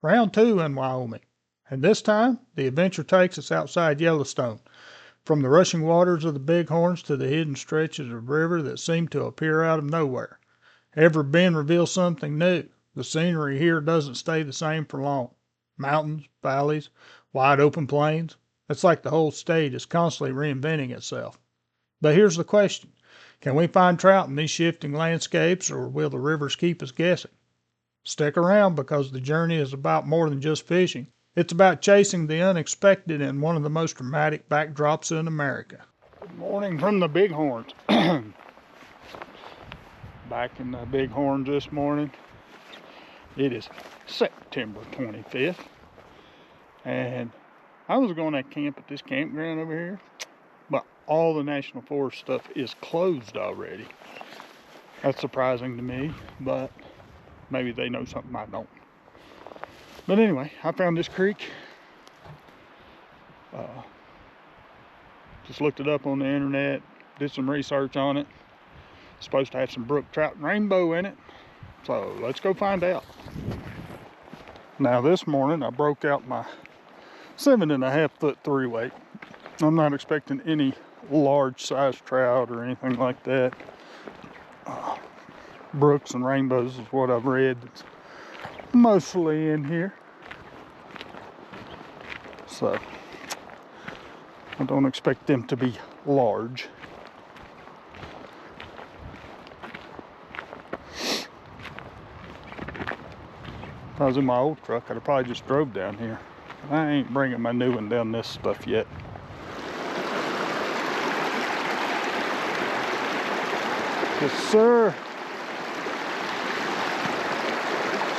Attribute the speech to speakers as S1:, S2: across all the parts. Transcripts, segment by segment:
S1: Round two in Wyoming, and this time the adventure takes us outside Yellowstone, from the rushing waters of the Bighorns to the hidden stretches of river that seem to appear out of nowhere. Every bend reveals something new. The scenery here doesn't stay the same for long. Mountains, valleys, wide open plains. It's like the whole state is constantly reinventing itself. But here's the question. Can we find trout in these shifting landscapes, or will the rivers keep us guessing? Stick around, because the journey is about more than just fishing. It's about chasing the unexpected in one of the most dramatic backdrops in America. Good morning from the Bighorns. Back in the Bighorns this morning. It is September 25th. And I was going to camp at this campground over here, but all the National Forest stuff is closed already. That's surprising to me, but maybe they know something I don't. But anyway, I found this creek. Just looked it up on the internet, did some research on it. It's supposed to have some brook trout and rainbow in it. So let's go find out. Now this morning I broke out my 7.5 foot 3-weight. I'm not expecting any large size trout or anything like that. Brooks and rainbows is what I've read. It's mostly in here. So I don't expect them to be large. If I was in my old truck, I'd have probably just drove down here. I ain't bringing my new one down this stuff yet. Yes, sir.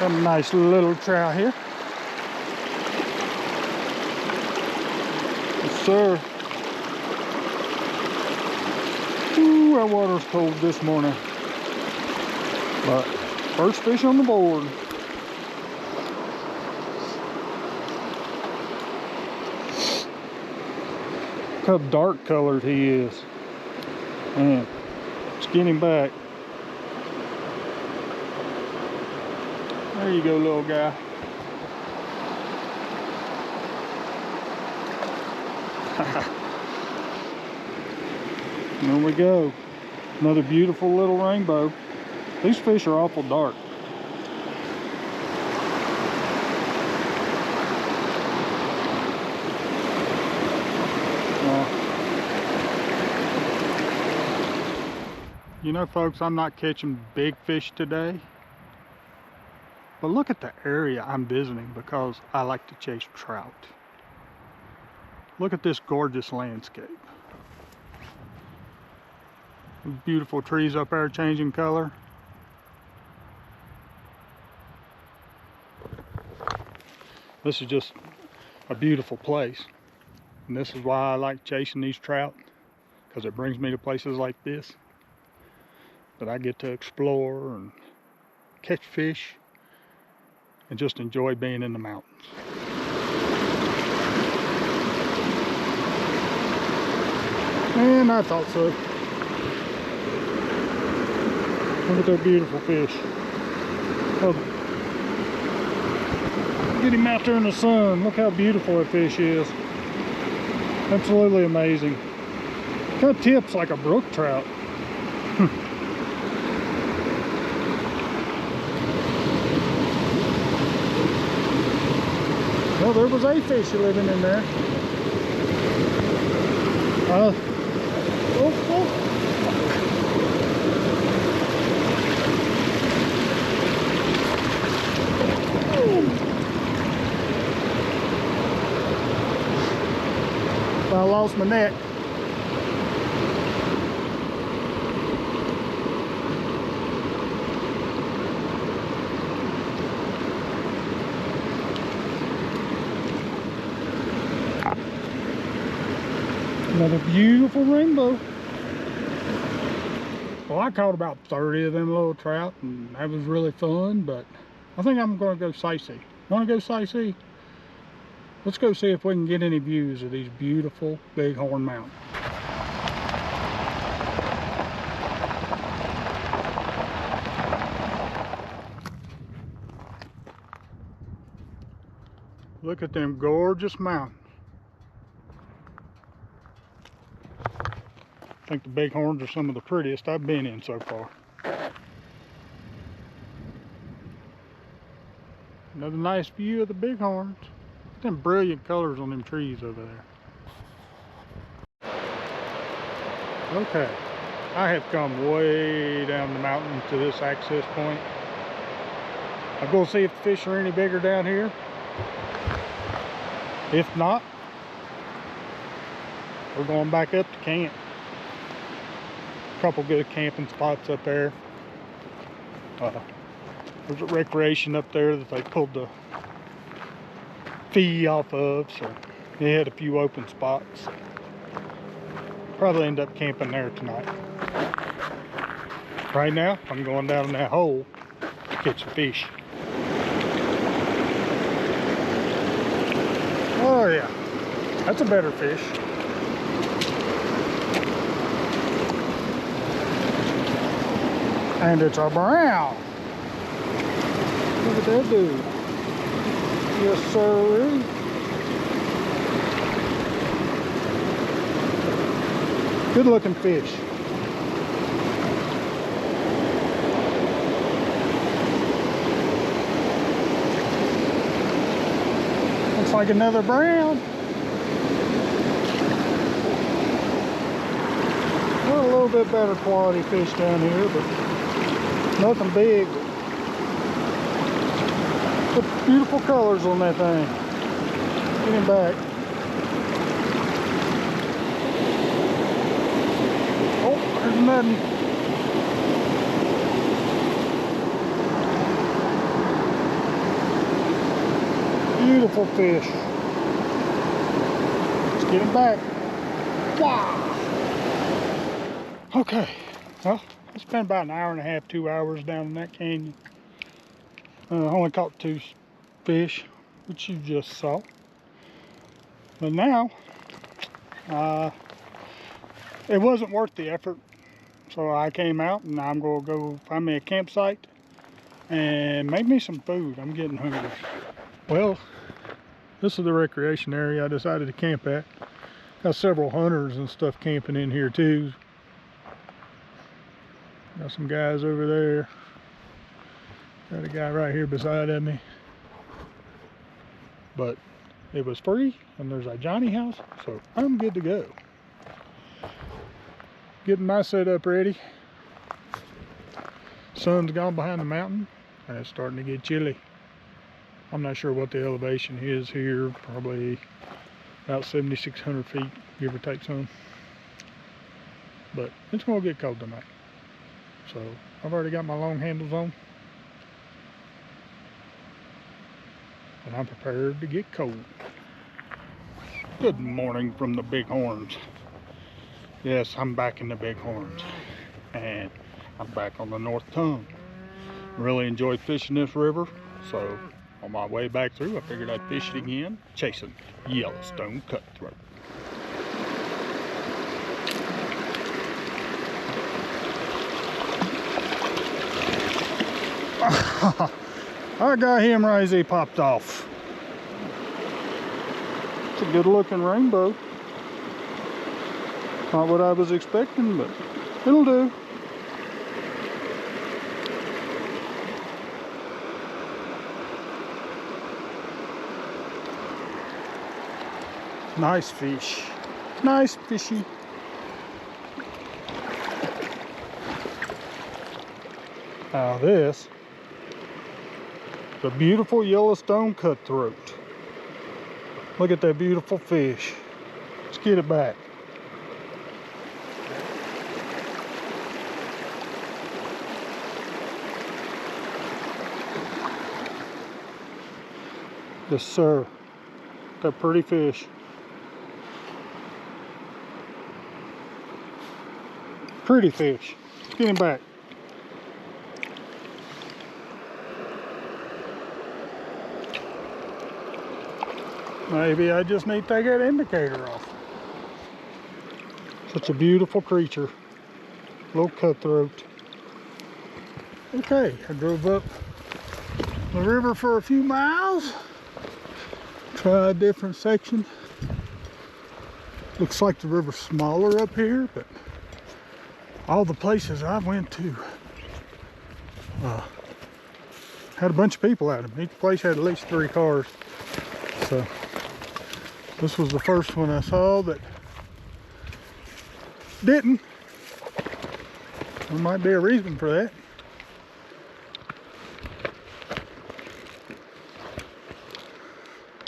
S1: Got a nice little trout here. Yes, sir. Ooh, that water's cold this morning. But first fish on the board. Look how dark colored he is. Man, let's get him back. There you go, little guy. There we go. Another beautiful little rainbow. These fish are awful dark. You know, folks, I'm not catching big fish today, but look at the area I'm visiting because I like to chase trout. Look at this gorgeous landscape. Beautiful trees up there changing color. This is just a beautiful place, and this is why I like chasing these trout, because it brings me to places like this that I get to explore and catch fish and just enjoy being in the mountains. And I thought so. Look at that beautiful fish. Oh, get him out there in the sun. Look how beautiful that fish is. Absolutely amazing. Got tips like a brook trout. Well, there was a fish living in there. Oh. I lost my net. Another beautiful rainbow. Well, I caught about 30 of them little trout, and that was really fun, but I think I'm going to go sightsee. Want to go sightsee? Let's go see if we can get any views of these beautiful Bighorn Mountains. Look at them gorgeous mountains. I think the bighorns are some of the prettiest I've been in so far. Another nice view of the bighorns. Look at them brilliant colors on them trees over there. Okay, I have come way down the mountain to this access point. I'm going to see if the fish are any bigger down here. If not, we're going back up to camp. A couple good camping spots up there. There's a recreation up there that they pulled the fee off of, so they had a few open spots. Probably end up camping there tonight. Right now, I'm going down in that hole to catch a fish. Oh yeah, that's a better fish. And it's a brown. Look at that dude. Yes, sir. Good looking fish. Looks like another brown. Well, a little bit better quality fish down here, but nothing big. But beautiful colors on that thing. Get him back. Oh, there's nothing. Beautiful fish. Let's get him back. Wow. Okay. Well, I spent about an hour and a half, 2 hours down in that canyon. Only caught 2 fish, which you just saw. But now, it wasn't worth the effort. So I came out and I'm going to go find me a campsite and make me some food. I'm getting hungry. Well, this is the recreation area I decided to camp at. Got several hunters and stuff camping in here too. Got some guys over there. Got a guy right here beside of me. But it was free and there's a Johnny house, so I'm good to go. Getting my setup ready. Sun's gone behind the mountain and it's starting to get chilly. I'm not sure what the elevation is here, probably about 7,600 feet, give or take some. But it's gonna get cold tonight. So I've already got my long handles on. And I'm prepared to get cold. Good morning from the Bighorns. Yes, I'm back in the Bighorns. And I'm back on the North Tongue. Really enjoyed fishing this river. So on my way back through, I figured I'd fish it again, chasing Yellowstone cutthroat. I got him right as he popped off. It's a good looking rainbow. Not what I was expecting, but it'll do. Nice fish. Nice fishy. Now this, the beautiful Yellowstone cutthroat. Look at that beautiful fish. Let's get it back. Yes, sir. That pretty fish. Pretty fish. Let's get him back. Maybe I just need to take that indicator off. Such a beautiful creature. Little cutthroat. Okay, I drove up the river for a few miles. Try a different section. Looks like the river's smaller up here, but all the places I went to had a bunch of people at them. Each place had at least 3 cars. So this was the first one I saw that didn't. There might be a reason for that.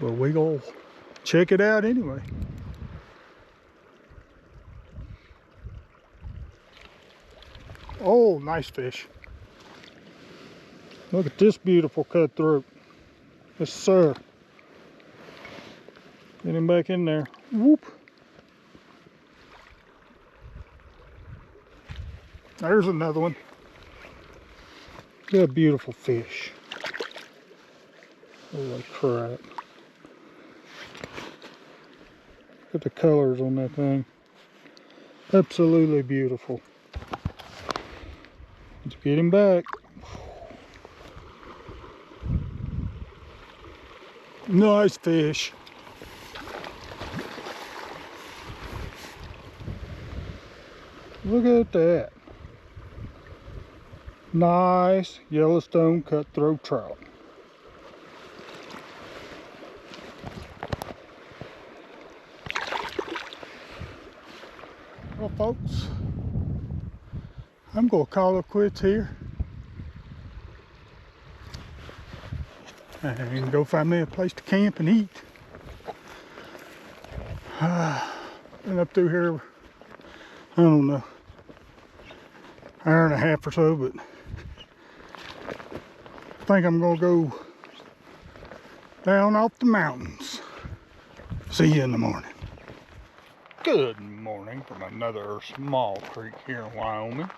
S1: But we gonna check it out anyway. Oh, nice fish. Look at this beautiful cutthroat. Yes, sir. Get him back in there. Whoop. There's another one. Look at a beautiful fish. Holy crap. Look at the colors on that thing. Absolutely beautiful. Let's get him back. Nice fish. Look at that. Nice Yellowstone cutthroat trout. Well, folks, I'm going to call it quits here and go find me a place to camp and eat. Been up through here, I don't know, hour and a half or so, but I think I'm going to go down off the mountains. See you in the morning. Good morning from another small creek here in Wyoming.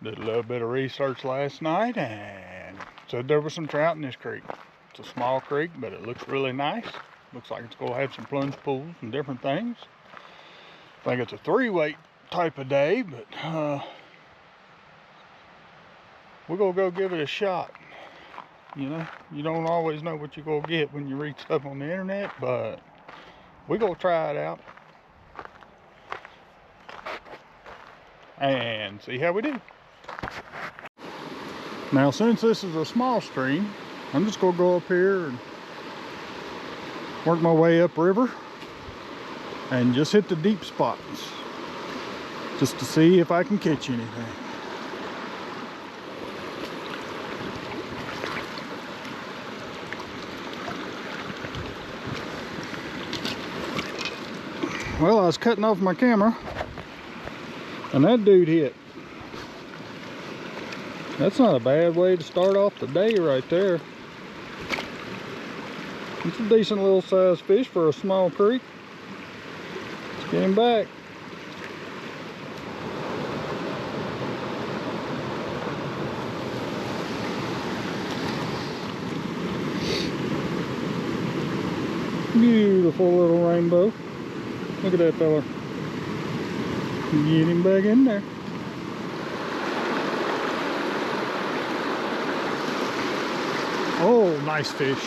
S1: Did a little bit of research last night and said there was some trout in this creek. It's a small creek, but it looks really nice. Looks like it's going to have some plunge pools and different things. I think it's a 3-weight type of day, but we're going to go give it a shot. You know, you don't always know what you're going to get when you read stuff on the internet, but we're going to try it out and see how we do. Now, since this is a small stream, I'm just going to go up here and work my way upriver and just hit the deep spots just to see if I can catch anything. Well, I was cutting off my camera and that dude hit. That's not a bad way to start off the day right there. It's a decent little sized fish for a small creek. Let's get him back. Beautiful little rainbow. Look at that fella. Get him back in there. Oh, nice fish.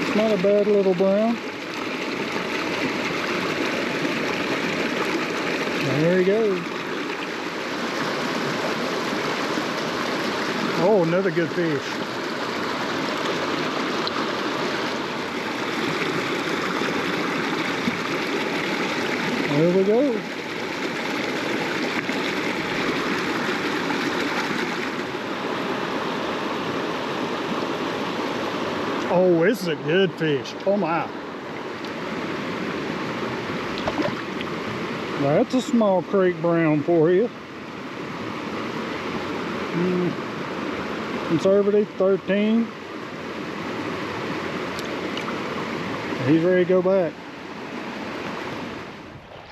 S1: It's not a bad little brown. There he goes. Oh, another good fish. There we go. Oh, this is a good fish. Oh my. That's a small creek brown for you. Conservative 13. He's ready to go back.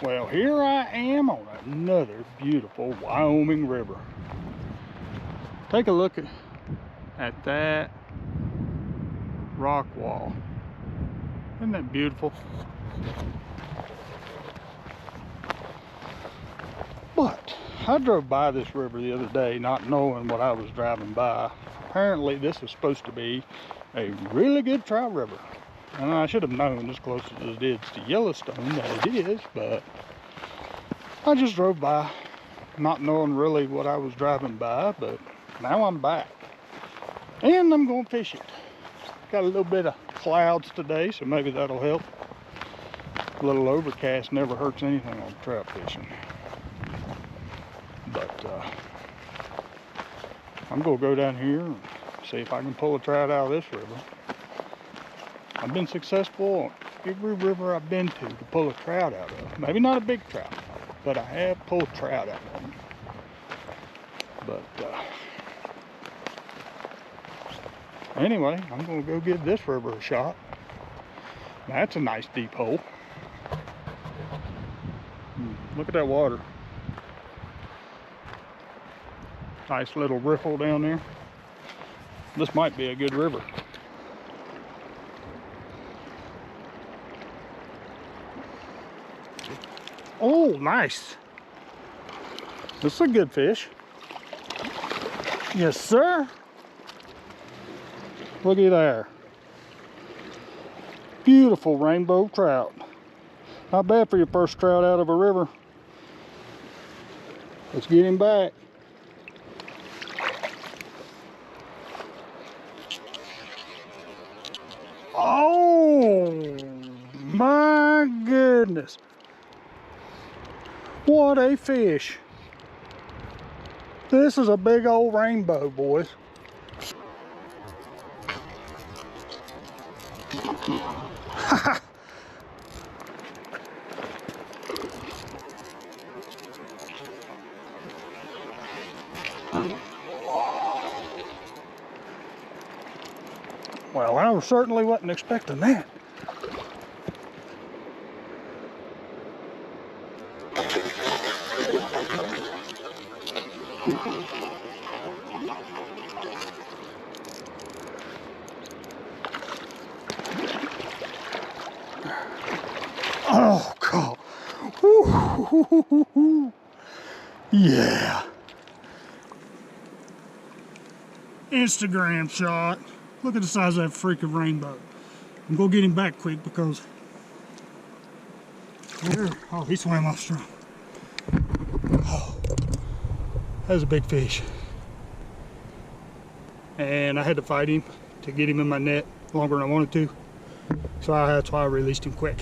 S1: Well, here I am on another beautiful Wyoming river. Take a look at that rock wall. Isn't that beautiful? But I drove by this river the other day not knowing what I was driving by. apparently this is supposed to be a really good trout river. And I should have known as close as it is to Yellowstone that it is, but I just drove by not knowing really what I was driving by, but now I'm back. And I'm going to fish it. Got a little bit of clouds today, so maybe that'll help. A little overcast never hurts anything on trout fishing. But I'm going to go down here and see if I can pull a trout out of this river. I've been successful on every river I've been to pull a trout out of. Maybe not a big trout, but I have pulled trout out of them. But anyway, I'm going to go give this river a shot. That's a nice deep hole. Look at that water. Nice little riffle down there. This might be a good river. Oh, nice. This is a good fish. Yes, sir. Looky there. Beautiful rainbow trout. Not bad for your first trout out of a river. Let's get him back. Oh my goodness. What a fish. This is a big old rainbow, boys. Well, I certainly wasn't expecting that. Oh, God. Woo. Yeah. Instagram shot. Look at the size of that freaking rainbow. I'm gonna get him back quick because oh, he swam off strong. Oh, that was a big fish. And I had to fight him to get him in my net longer than I wanted to. So that's why I released him quick.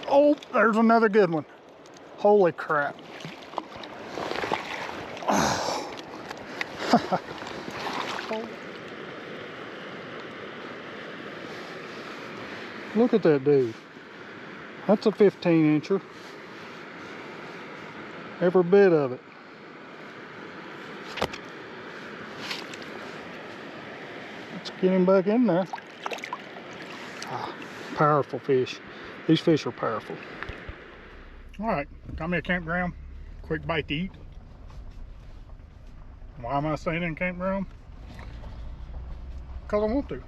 S1: Oh, there's another good one. Holy crap. Look at that dude. That's a 15-incher. Every bit of it. Let's get him back in there. Powerful fish. These fish are powerful. All right, got me a campground. Quick bite to eat. Why am I staying in campground? Because I want to.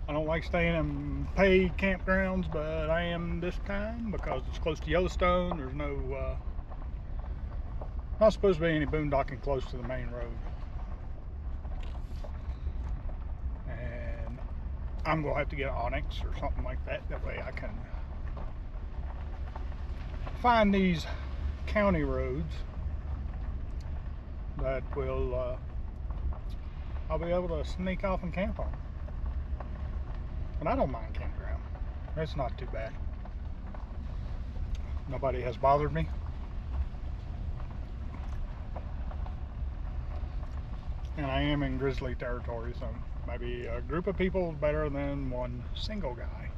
S1: I don't like staying in paid campgrounds, but I am this time because it's close to Yellowstone. There's no, not supposed to be any boondocking close to the main road. And I'm gonna have to get an Onyx or something like that. That way I can find these county roads that will I'll be able to sneak off and camp on. But I don't mind campground. It's not too bad. Nobody has bothered me. And I am in grizzly territory, so maybe a group of people is better than one single guy.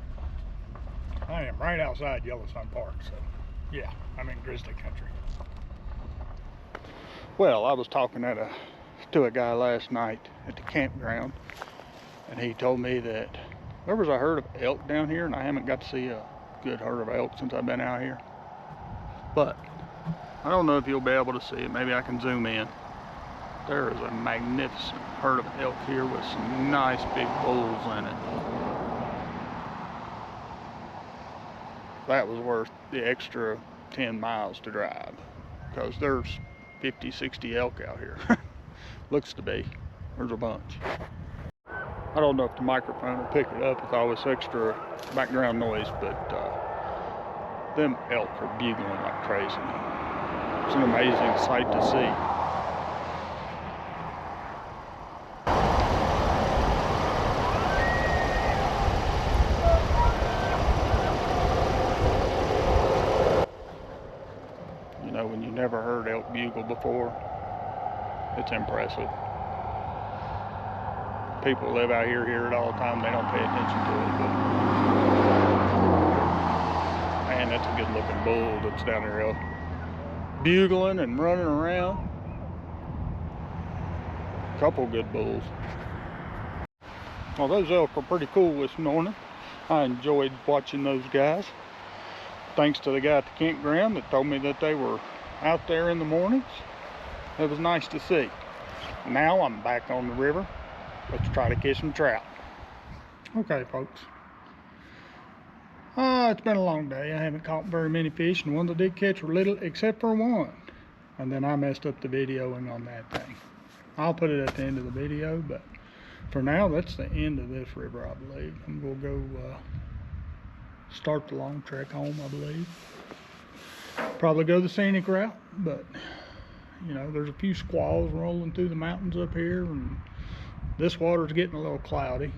S1: I am right outside Yellowstone Park, so yeah, I'm in grizzly country. Well, I was talking to a guy last night at the campground, and he told me that there was a herd of elk down here, and I haven't got to see a good herd of elk since I've been out here. But I don't know if you'll be able to see it. Maybe I can zoom in. There is a magnificent herd of elk here with some nice big bulls in it. That was worth the extra 10 miles to drive because there's 50, 60 elk out here. Looks to be. There's a bunch. I don't know if the microphone will pick it up with all this extra background noise, but them elk are bugling like crazy. It's an amazing sight to see. You know, when you never heard elk bugle before, it's impressive. People who live out here hear it all the time. They don't pay attention to it, but man, that's a good looking bull that's down there bugling and running around. Couple good bulls. Well, those elk are pretty cool this morning. I enjoyed watching those guys. Thanks to the guy at the campground that told me that they were out there in the mornings. It was nice to see. Now I'm back on the river. Let's try to catch some trout. Okay, folks. It's been a long day. I haven't caught very many fish, and ones I did catch were little, except for one. And then I messed up the videoing on that thing. I'll put it at the end of the video, but for now, that's the end of this river, I believe. I'm gonna go start the long trek home, I believe. Probably go the scenic route, but you know, there's a few squalls rolling through the mountains up here, and this water's getting a little cloudy.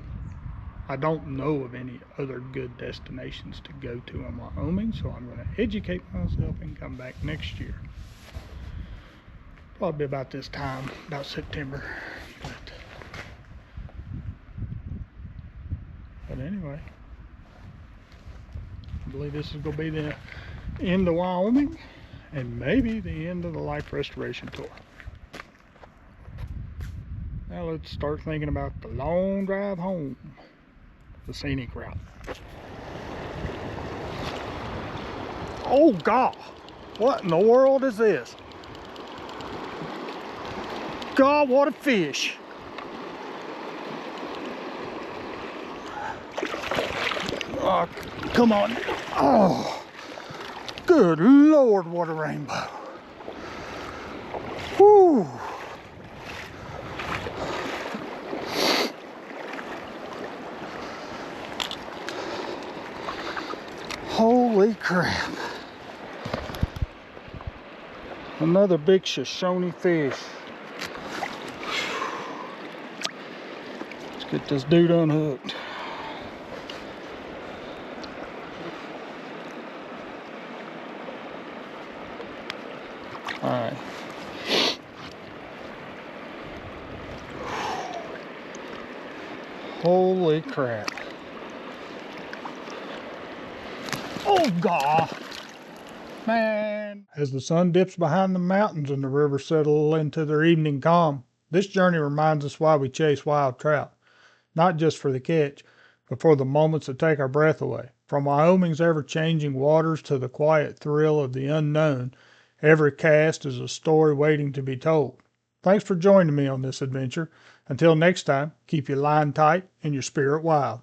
S1: I don't know of any other good destinations to go to in Wyoming, so I'm going to educate myself and come back next year. Probably about this time, about September. But anyway, I believe this is going to be the end of Wyoming and maybe the end of the life restoration tour. Now let's start thinking about the long drive home, the scenic route. Oh God, what in the world is this? God, what a fish. Oh, come on. Oh, good Lord, what a rainbow. Whew. Holy crap. Another big Shoshone fish. Let's get this dude unhooked. All right. Holy crap. Oh God, man. As the sun dips behind the mountains and the river settle into their evening calm, this journey reminds us why we chase wild trout. Not just for the catch, but for the moments that take our breath away. From Wyoming's ever-changing waters to the quiet thrill of the unknown, every cast is a story waiting to be told. Thanks for joining me on this adventure. Until next time, keep your line tight and your spirit wild.